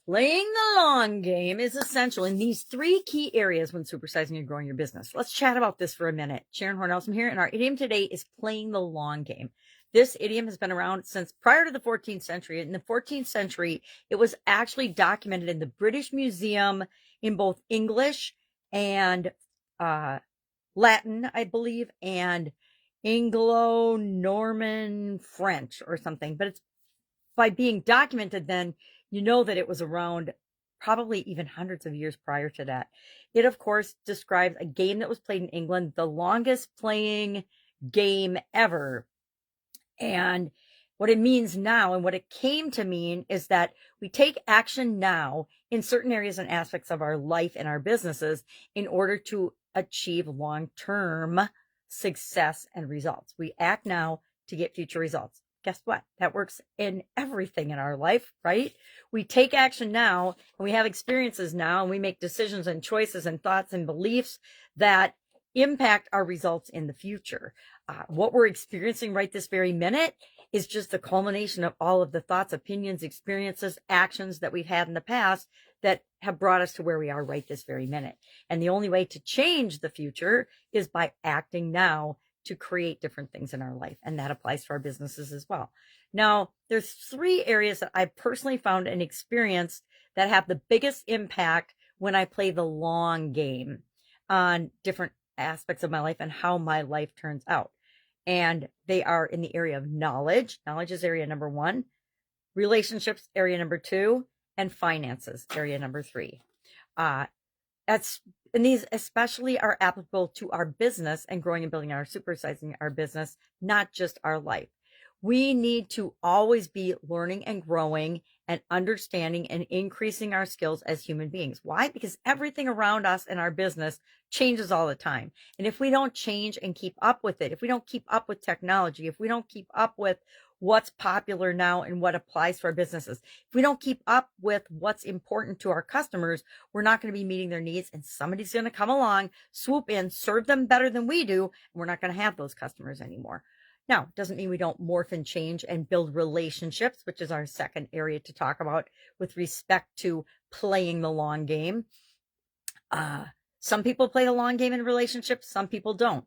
Playing the long game is essential in these three key areas when supersizing and growing your business. Let's chat about this for a minute. Sharon Horne-Ellstrom here, and our idiom today is playing the long game. This idiom has been around since prior to the 14th century. In the 14th century, it was actually documented in the British Museum in both English and Latin, I believe, and Anglo-Norman French or something. But it's by being documented then, you know that it was around probably even hundreds of years prior to that. It, of course, describes a game that was played in England, the longest playing game ever. And what it means now and what it came to mean is that we take action now in certain areas and aspects of our life and our businesses in order to achieve long-term success and results. We act now to get future results. Guess what? That works in everything in our life, right? We take action now and we have experiences now and we make decisions and choices and thoughts and beliefs that impact our results in the future. What we're experiencing right this very minute is just the culmination of all of the thoughts, opinions, experiences, actions that we've had in the past that have brought us to where we are right this very minute. And the only way to change the future is by acting now to create different things in our life. And that applies to our businesses as well. Now, there's three areas that I personally found and experienced that have the biggest impact when I play the long game on different aspects of my life and how my life turns out. And they are in the area of knowledge. Knowledge is area number 1, relationships, area number 2, and finances, area number 3. And these especially are applicable to our business and growing and building our supersizing our business, not just our life. We need to always be learning and growing and understanding and increasing our skills as human beings. Why? Because everything around us in our business changes all the time. And if we don't change and keep up with it, if we don't keep up with technology, if we don't keep up with what's popular now and what applies to our businesses, if we don't keep up with what's important to our customers, we're not going to be meeting their needs, and somebody's going to come along, swoop in, serve them better than we do, and we're not going to have those customers anymore. Now, it doesn't mean we don't morph and change and build relationships, which is our second area to talk about with respect to playing the long game. Some people play the long game in relationships, some people don't.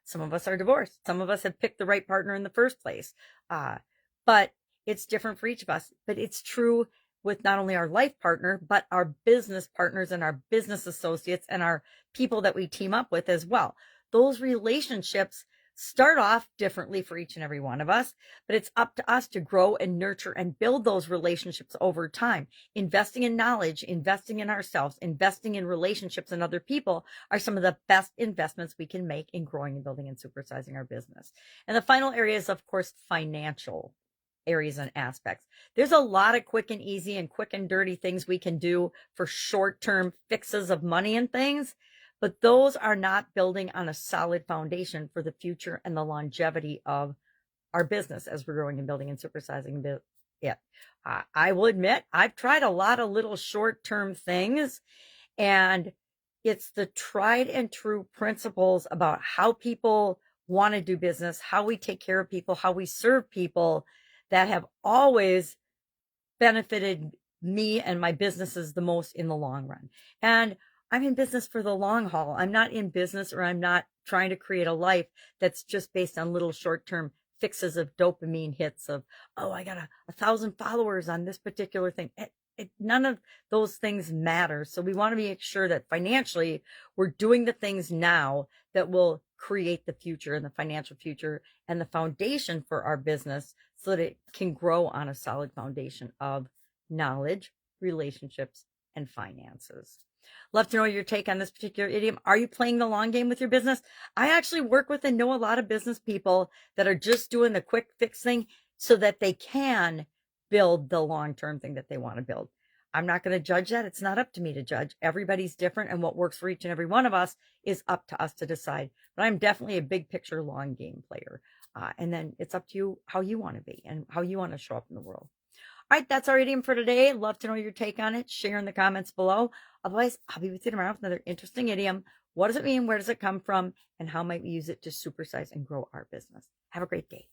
Some of us are divorced. Some of us have picked the right partner in the first place. But it's different for each of us. But it's true with not only our life partner, but our business partners and our business associates and our people that we team up with as well. Those relationships start off differently for each and every one of us, but it's up to us to grow and nurture and build those relationships over time. Investing in knowledge, investing in ourselves, investing in relationships and other people are some of the best investments we can make in growing and building and supersizing our business. And the final area is, of course, financial areas and aspects. There's a lot of quick and easy and quick and dirty things we can do for short-term fixes of money and things, but those are not building on a solid foundation for the future and the longevity of our business as we're growing and building and supersizing it. I will admit, I've tried a lot of little short-term things, and it's the tried and true principles about how people want to do business, how we take care of people, how we serve people that have always benefited me and my businesses the most in the long run. And I'm in business for the long haul. I'm not in business, or I'm not trying to create a life that's just based on little short-term fixes of dopamine hits of, oh, I got 1,000 followers on this particular thing. None of those things matter. So we want to make sure that financially we're doing the things now that will create the future and the financial future and the foundation for our business so that it can grow on a solid foundation of knowledge, relationships, and finances. Love to know your take on this particular idiom. Are you playing the long game with your business? I actually work with and know a lot of business people that are just doing the quick fix thing so that they can build the long-term thing that they want to build. I'm not going to judge that. It's not up to me to judge. Everybody's different, and what works for each and every one of us is up to us to decide. But I'm definitely a big picture long game player. And then it's up to you how you want to be and how you want to show up in the world. All right, that's our idiom for today. Love to know your take on it. Share in the comments below. Otherwise, I'll be with you tomorrow with another interesting idiom. What does it mean? Where does it come from? And how might we use it to supersize and grow our business? Have a great day.